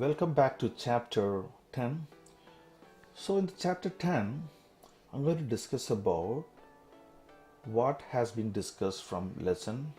Welcome back to chapter 10. So in the chapter 10, I'm going to discuss about what has been discussed from lesson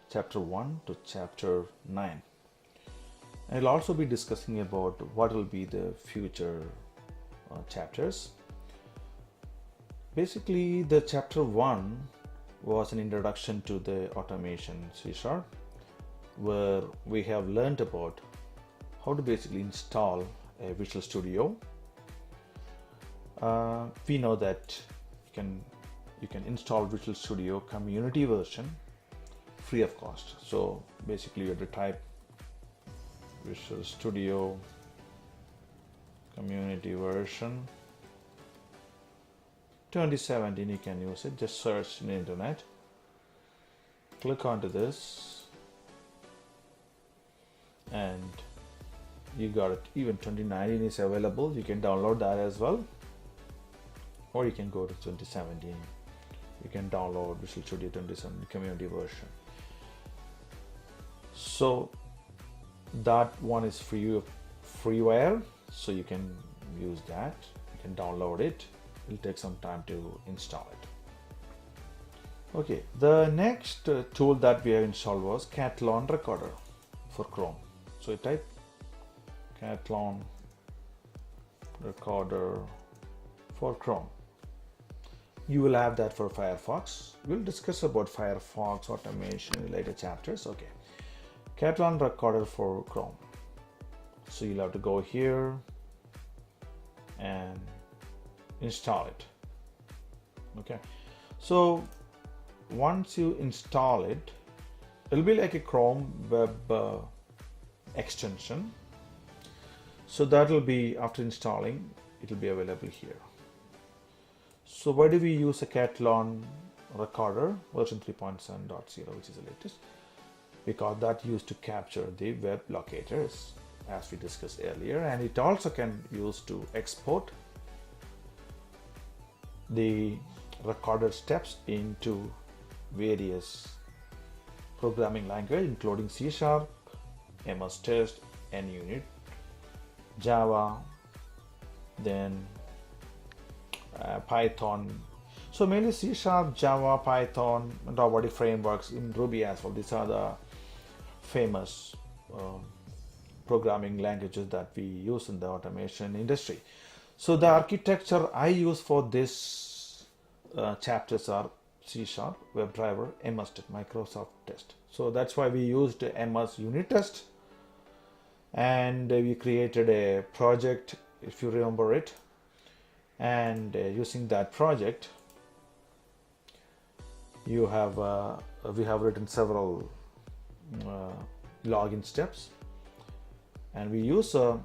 chapter 1 to chapter 9. And I'll also be discussing about what will be the future chapters. Basically, the chapter 1 was an introduction to the automation C#, where we have learned about how to basically install a Visual Studio. We know that you can install Visual Studio community version free of cost. So basically you have to type Visual Studio community version 2017. You can use it. Just search in the internet, click onto this, and you got it. Even 2019 is available. You can download that as well, or you can go to 2017. You can download Visual Studio 2017 community version. So that one is freeware, so you can use that. You can download it. It'll take some time to install it. Okay, the next tool that we have installed was Catalan Recorder for Chrome. So you type Catalan Recorder for Chrome. You will have that for Firefox. We'll discuss about Firefox automation in later chapters. Okay, Catalan Recorder for Chrome. So you'll have to go here and install it. Okay, so once you install it, it'll be like a Chrome web extension. So that will be, after installing, it will be available here. So why do we use a Catalan Recorder version 3.7.0, which is the latest? Because that used to capture the web locators, as we discussed earlier, and it also can use to export the recorded steps into various programming language, including C#, MS Test, NUnit, Java, then Python. So mainly C#, Java, Python, and robotic frameworks in Ruby as well. These are the famous programming languages that we use in the automation industry. So the architecture I use for this chapters are C#, WebDriver, MS Test, Microsoft Test. So that's why we used MS Unit Test, and we created a project, if you remember it, and using that project you have we have written several login steps, and we use a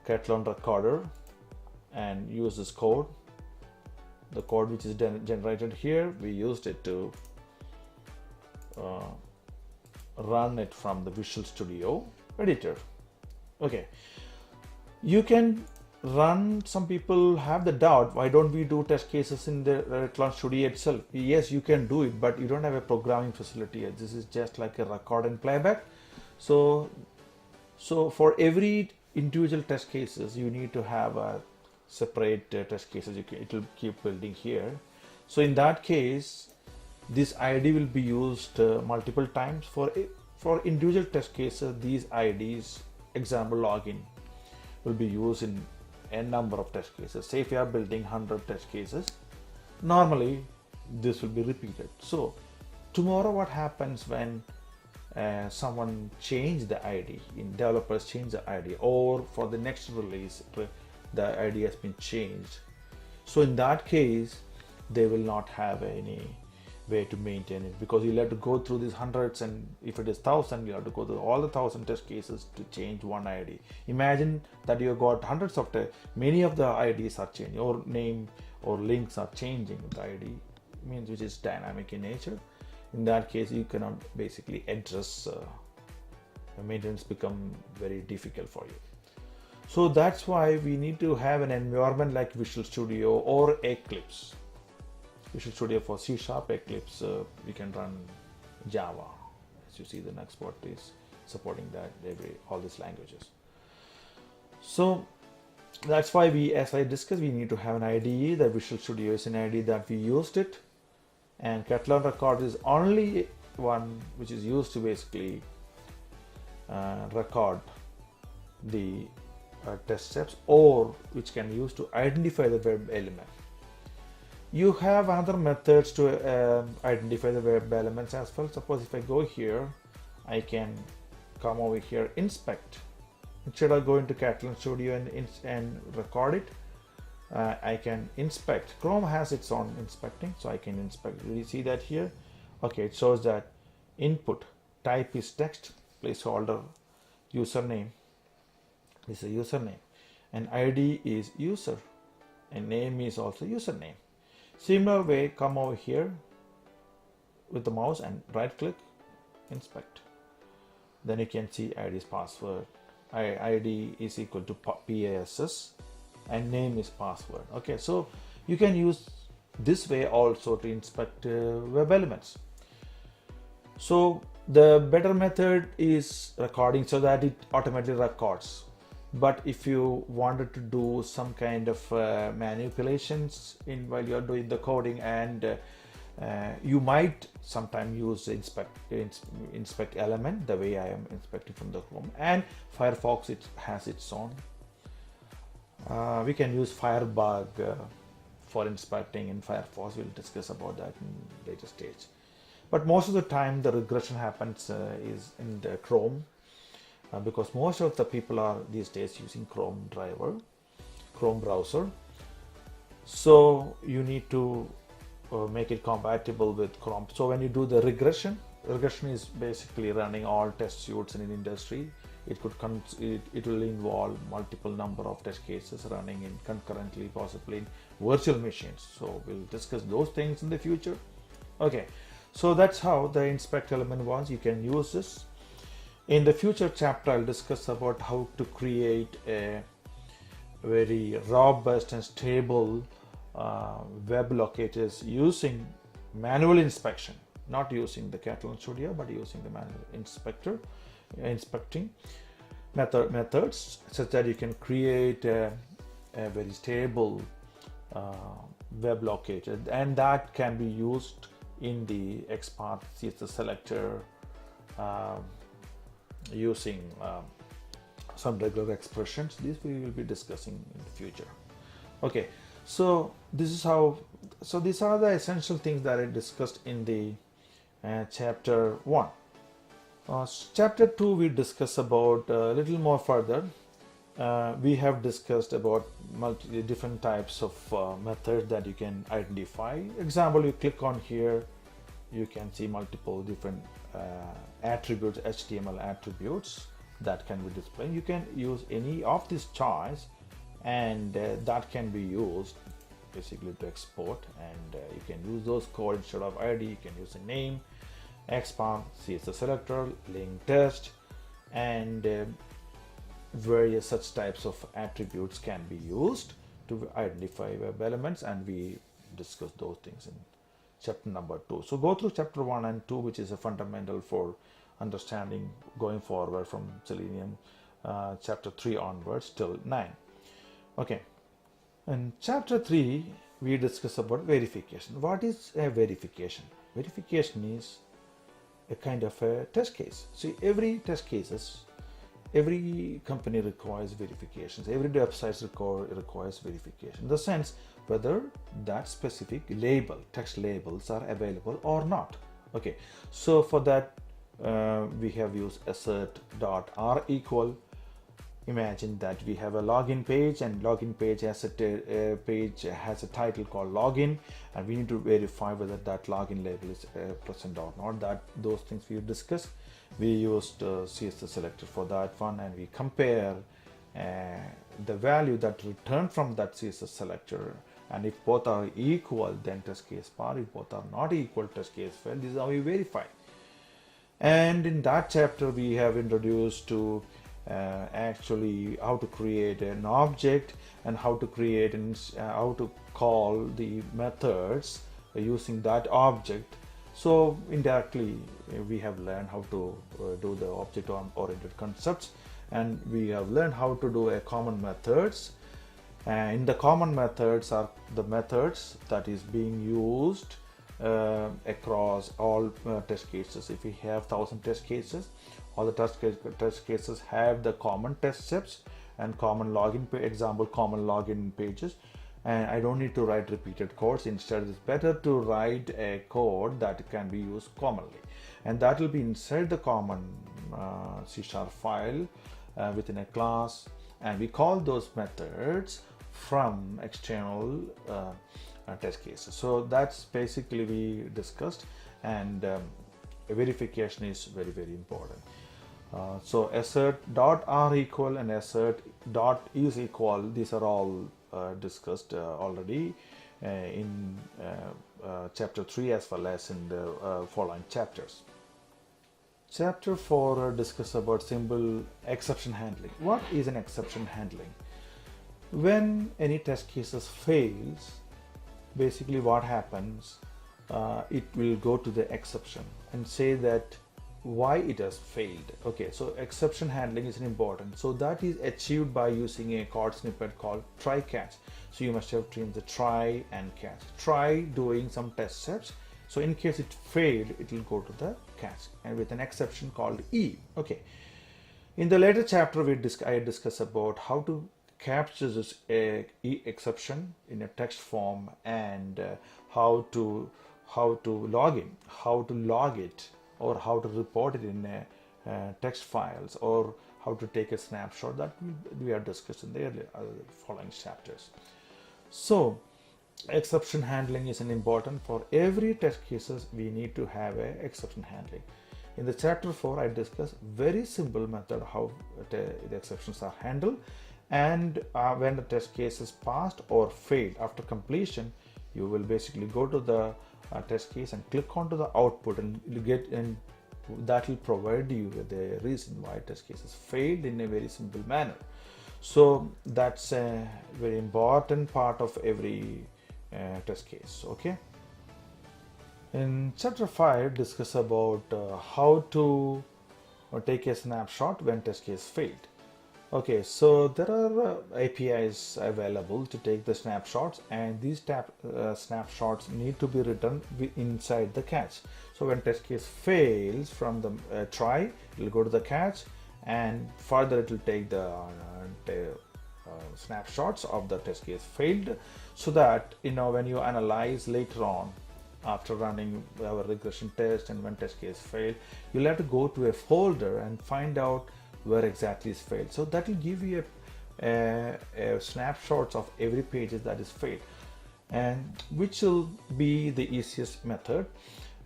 Catalan Recorder and use this code. The code which is generated here, we used it to run it from the Visual Studio editor. Okay, you can run, some people have the doubt, why don't we do test cases in the Catalan Studio itself? Yes, you can do it, but you don't have a programming facility. This is just like a record and playback. So for every individual test cases, you need to have a separate test cases. It will keep building here. So in that case, this ID will be used multiple times. For individual test cases, these IDs, example login, will be used in a number of test cases. Say if you are building 100 test cases, normally this will be repeated. So tomorrow what happens when someone change the ID, in developers change the ID, or for the next release the ID has been changed, so in that case they will not have any way to maintain it, because you'll have to go through these hundreds, and if it is 1,000, you have to go through all the 1,000 test cases to change one ID. Imagine that you got hundreds of many of the IDs are changing, your name or links are changing. The ID means which is dynamic in nature. In that case, you cannot basically address maintenance, become very difficult for you. So that's why we need to have an environment like Visual Studio or Eclipse. Visual Studio for C#, Eclipse, we can run Java. As you see, the next part is supporting that all these languages. So that's why we, as I discussed, we need to have an IDE. The Visual Studio is an IDE that we used it, and Catalan record is only one which is used to basically record the test steps, or which can use to identify the web element. You have other methods to identify the web elements as well. Suppose if I go here, I can come over here, inspect. Instead of going to Catalan Studio and record it, I can inspect. Chrome has its own inspecting, so I can inspect. Do you see that here? Okay, it shows that input type is text, placeholder username. This is a username, and ID is user, and name is also username. Similar way, come over here with the mouse and right click, inspect. Then you can see ID's password. ID is equal to PASS and name is password. Okay, so you can use this way also to inspect web elements. So the better method is recording, so that it automatically records. But if you wanted to do some kind of manipulations while you're doing the coding, and you might sometimes use inspect element the way I am inspecting from the Chrome, and Firefox it has its own. We can use Firebug for inspecting in Firefox. We'll discuss about that in later stage. But most of the time the regression happens is in the Chrome, because most of the people are these days using Chrome browser. So you need to make it compatible with Chrome. So when you do the regression is basically running all test suites in an industry. It will involve multiple number of test cases running in concurrently, possibly in virtual machines. So we'll discuss those things in the future. Okay, so that's how the inspect element was. You can use this. In the future chapter, I'll discuss about how to create a very robust and stable web locators using manual inspection, not using the Catalan Studio, but using the manual inspecting methods, such that you can create a very stable web locator, and that can be used in the XPath CSS selector using some regular expressions. This we will be discussing in the future. Okay, so this is how. So these are the essential things that I discussed in the chapter 1. Chapter 2 we discuss about a little more further. We have discussed about different types of methods that you can identify. Example, you click on here, you can see multiple different attributes, HTML attributes that can be displayed. You can use any of this choice, and that can be used basically to export, and you can use those code instead of ID. You can use a name, XPath, CSS selector, link test, and various such types of attributes can be used to identify web elements, and we discuss those things in chapter number 2. So go through chapter 1 and 2, which is a fundamental for understanding going forward from Selenium, chapter 3 onwards till 9. Okay, in chapter 3 we discuss about verification. What is a verification? Verification is a kind of a test case. See, every test cases, every company requires verifications. Every website requires verification, in the sense whether that specific label, text labels are available or not. Okay, so for that we have used assert.r equal. Imagine that we have a login page, and login page has a title called login, and we need to verify whether that login label is present or not. Those things we discussed. We used CSS selector for that one, and we compare the value that returned from that CSS selector, and if both are equal, then test case par. If both are not equal, test case fail. This is how we verify. And in that chapter we have introduced to actually how to create an object, and how to create and how to call the methods using that object. So indirectly we have learned how to do the object oriented concepts, and we have learned how to do a common methods. And in the common methods are the methods that is being used across all test cases. If we have 1,000 test cases, all the test cases have the common test steps and common login example common login pages, and I don't need to write repeated codes. Instead, it's better to write a code that can be used commonly, and that will be inside the common C# file within a class, and we call those methods from external test cases. So that's basically we discussed, and verification is very, very important. So assert dot r equal and assert dot is equal, these are all discussed already in chapter 3 as well as in the following chapters. Chapter 4 discuss about simple exception handling. What is an exception handling? When any test cases fails, basically what happens, it will go to the exception and say that why it has failed. Okay, so exception handling is important. So that is achieved by using a code snippet called try catch. So you must have trained the try and catch. Try doing some test steps. So in case it failed, it will go to the catch and with an exception called E. Okay. In the later chapter, I discuss about how to capture this E exception in a text form, and how to log in, how to log it, or how to report it in text files, or how to take a snapshot. That we are discussed in the earlier following chapters. So exception handling is an important for every test cases. We need to have a exception handling. In the chapter 4, I discuss very simple method how the exceptions are handled, and when the test case is passed or failed after completion, you will basically go to the test case and click onto the output, and you get, and that will provide you with the reason why test cases failed in a very simple manner. So that's a very important part of every test case. Okay. In chapter 5, discuss about how to take a snapshot when test case failed. Okay, so there are APIs available to take the snapshots, and these snapshots need to be written inside the catch. So when test case fails from the try, it will go to the catch, and further it will take the snapshots of the test case failed, so that when you analyze later on after running our regression test and when test case failed, you'll have to go to a folder and find out where exactly is failed. So that will give you a snapshots of every page that is failed, and which will be the easiest method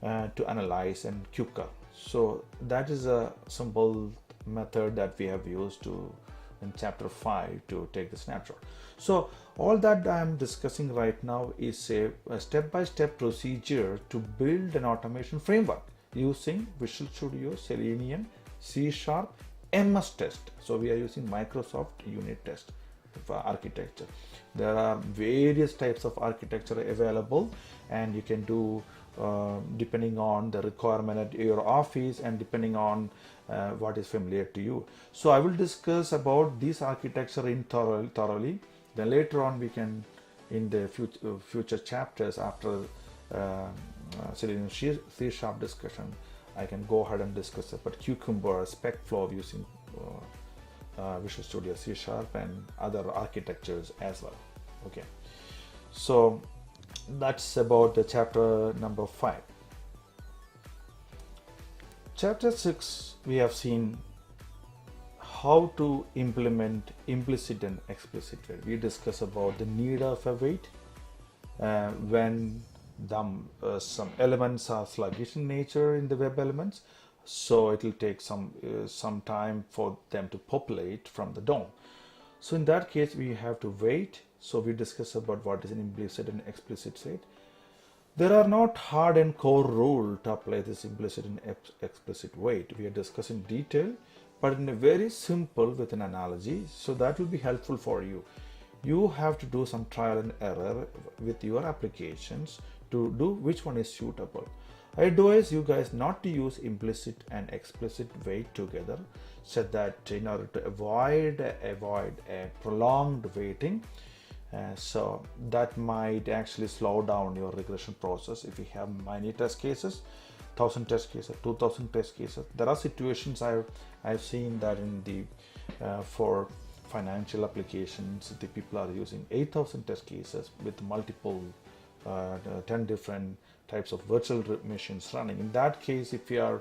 to analyze and quicker. So that is a simple method that we have used in chapter 5 to take the snapshot. So all that I am discussing right now is a step-by-step procedure to build an automation framework using Visual Studio, Selenium, C#, MS Test. So we are using Microsoft Unit Test for architecture. There are various types of architecture available, and you can do depending on the requirement at your office and depending on what is familiar to you. So I will discuss about this architecture in thoroughly. Then later on we can, in the future chapters after Selenium C# discussion, I can go ahead and discuss about Cucumber, SpecFlow using Visual Studio C# and other architectures as well. Okay, so that's about the chapter number 5. Chapter 6, we have seen how to implement implicit and explicit weight. We discuss about the need of a weight when some elements are sluggish in nature in the web elements, so it will take some time for them to populate from the DOM. So in that case, we have to wait. So we discuss about what is an implicit and explicit weight. There are not hard and core rule to apply this implicit and explicit weight. We are discussing detail, but in a very simple with an analogy. So that will be helpful for you. You have to do some trial and error with your applications to do which one is suitable. I advise you guys not to use implicit and explicit wait together, so that in order to avoid a prolonged waiting. So that might actually slow down your regression process. If you have many test cases, 1,000 test cases, 2,000 test cases, there are situations I've seen that in the for financial applications, the people are using 8,000 test cases with multiple 10 different types of virtual machines running. In that case, if you are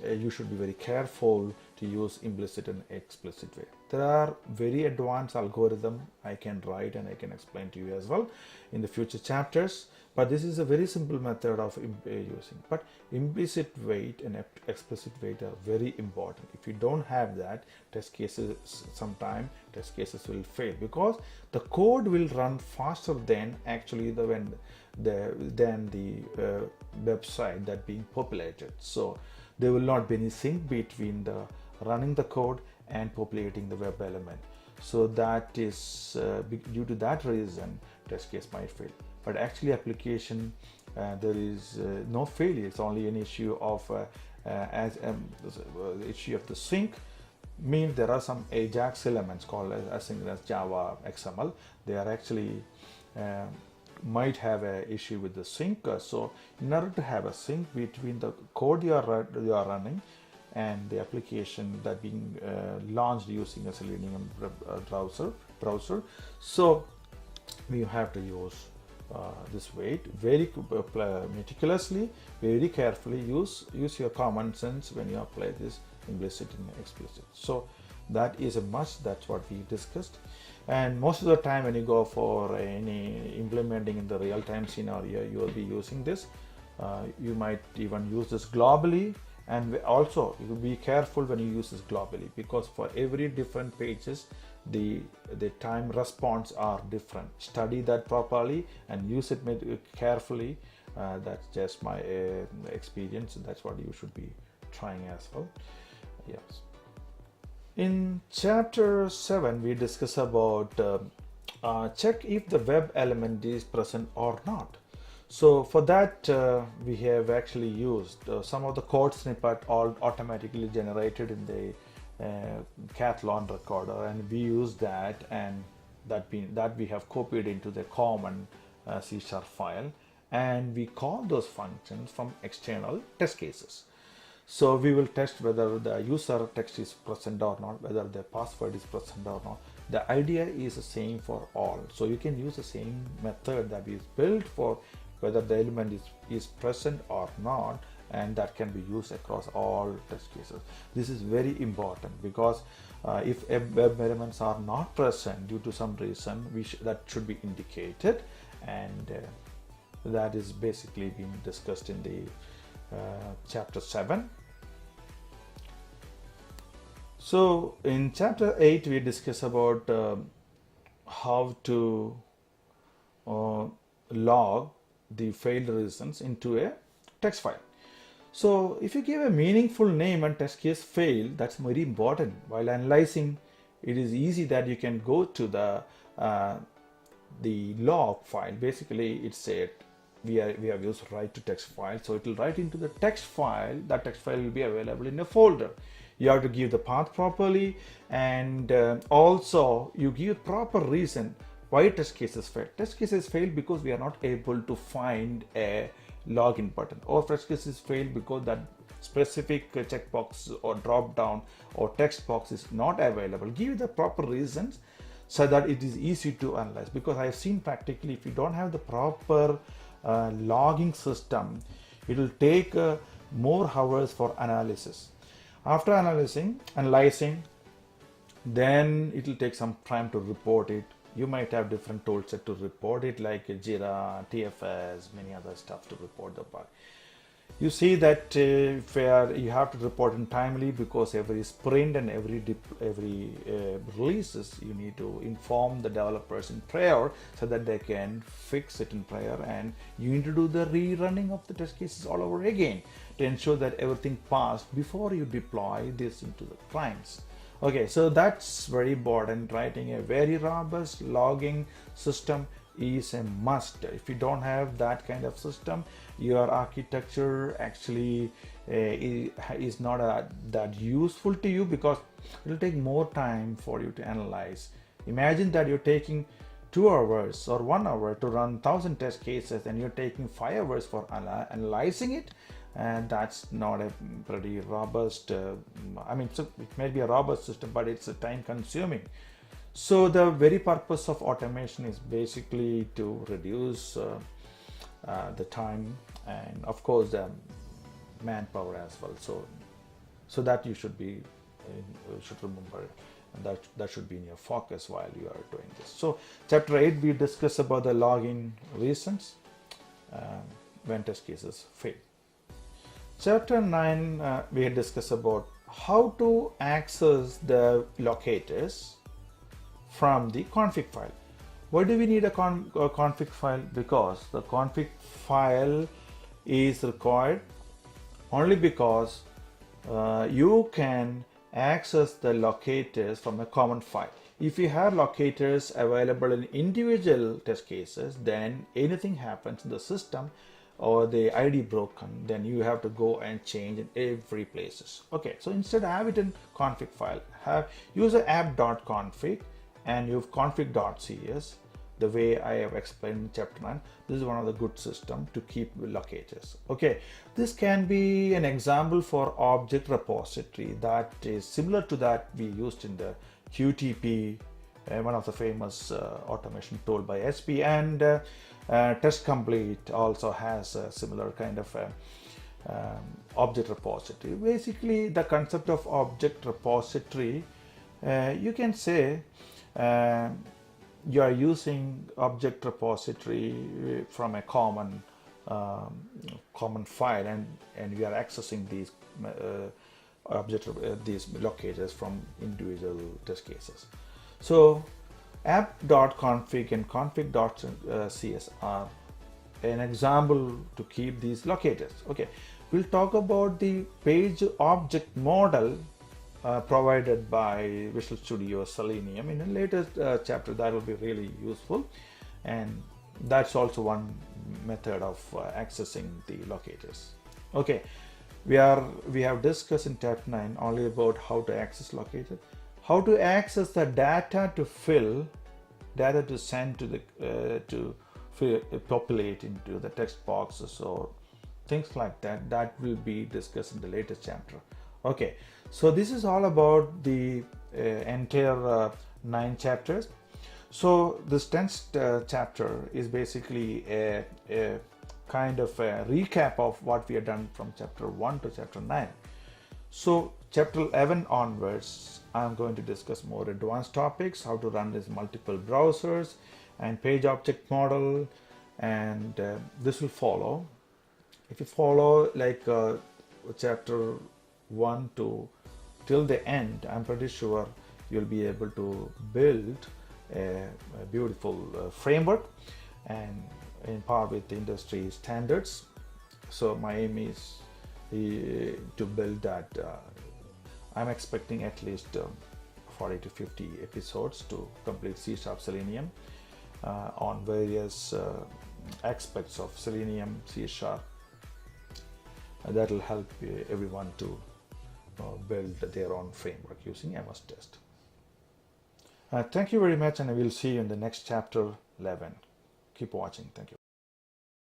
you should be very careful to use implicit and explicit way. There are very advanced algorithm I can write and I can explain to you as well in the future chapters, but this is a very simple method of using. But implicit wait and explicit wait are very important. If you don't have that, test cases will fail, because the code will run faster than actually the website that being populated. So there will not be any sync between the running the code and populating the web element. So that is due to that reason test case might fail. But actually application there is no failure. It's only an issue of issue of the sync. Means there are some Ajax elements called as asynchronous Java XML. They are actually might have an issue with the sync. So in order to have a sync between the code you are running and the application that being launched using a Selenium browser, so we have to use this wait very meticulously, very carefully. Use your common sense when you apply this implicit and explicit. So that is a must. That's what we discussed. And most of the time when you go for any implementing in the real-time scenario, you will be using this. You might even use this globally, and also you will be careful when you use this globally, because for every different pages the time response are different. Study that properly and use it carefully. That's just my experience. That's what you should be trying as well. Yes. In chapter 7, we discuss about check if the web element is present or not. So for that, we have actually used some of the code snippet all automatically generated in the Cathlon recorder, and we use that, and that we have copied into the common C# file, and we call those functions from external test cases. So we will test whether the user text is present or not, whether the password is present or not. The idea is the same for all. So you can use the same method that is built for whether the element is present or not, and that can be used across all test cases. This is very important, because if web elements are not present due to some reason, that should be indicated, and that is basically being discussed in the chapter 7. So in chapter 8 we discuss about how to log the failed reasons into a text file. So if you give a meaningful name and test case fail, that's very important. While analyzing, it is easy that you can go to the log file. Basically it said we have used write to text file, so it will write into the text file. That text file will be available in a folder. You have to give the path properly, and also you give proper reason why test cases fail. Test cases fail because we are not able to find a login button, or test cases fail because that specific checkbox or drop down or text box is not available. Give the proper reasons so that it is easy to analyze, because I have seen practically if you don't have the proper logging system, it will take more hours for analysis. After analyzing, then it will take some time to report it. You might have different tool set to report it, like Jira, TFS, many other stuff to report the bug. You see that you have to report in timely, because every sprint and every releases you need to inform the developers in prior so that they can fix it in prior, and you need to do the rerunning of the test cases all over again to ensure that everything passed before you deploy this into the clients. Okay, so that's very important. Writing a very robust logging system is a must. If you don't have that kind of system, your architecture actually is not that useful to you, because it will take more time for you to analyze. Imagine that you're taking 2 hours or 1 hour to run 1,000 test cases, and you're taking 5 hours for analyzing it, and that's not a pretty robust, I mean, so it may be a robust system, but it's a time consuming. So the very purpose of automation is basically to reduce the time, and of course the manpower as well. So that you should remember, and that should be in your focus while you are doing this. So chapter 8, we discuss about the login reasons when test cases fail. Chapter 9, we discuss about how to access the locators from the config file. Why do we need a config file? Because the config file is required only because you can access the locators from a common file. If you have locators available in individual test cases, then anything happens in the system or the ID broken, then you have to go and change in every places. Okay, so instead have it in config file. Use a app.config and use config.cs, the way I have explained in chapter 9. This is one of the good system to keep locators. Okay, this can be an example for object repository that is similar to that we used in the QTP, one of the famous automation tool by SP, and Test Complete also has a similar kind of object repository. Basically, the concept of object repository, you can say you are using object repository from a common file, and you are accessing these these locators from individual test cases. So app.config and config.cs are an example to keep these locators. Okay, we'll talk about the page object model provided by Visual Studio Selenium in a later chapter. That will be really useful, and that's also one method of accessing the locators. Okay, we have discussed in chapter 9 only about how to access locators, how to access the data to fill, data to send to the populate into the text boxes or things like that. That will be discussed in the latest chapter. Okay, so this is all about the entire 9 chapters. So this 10th chapter is basically a kind of a recap of what we have done from chapter 1 to chapter 9. So chapter 11 onwards, I'm going to discuss more advanced topics, how to run these multiple browsers and page object model, and this will follow. If you follow like chapter 1 to till the end, I'm pretty sure you'll be able to build a beautiful framework and in par with the industry standards. So my aim is to build that. I'm expecting at least 40 to 50 episodes to complete C# Selenium on various aspects of Selenium, C#. That will help everyone to build their own framework using MS Test. Thank you very much, and I will see you in the next chapter 11. Keep watching. Thank you.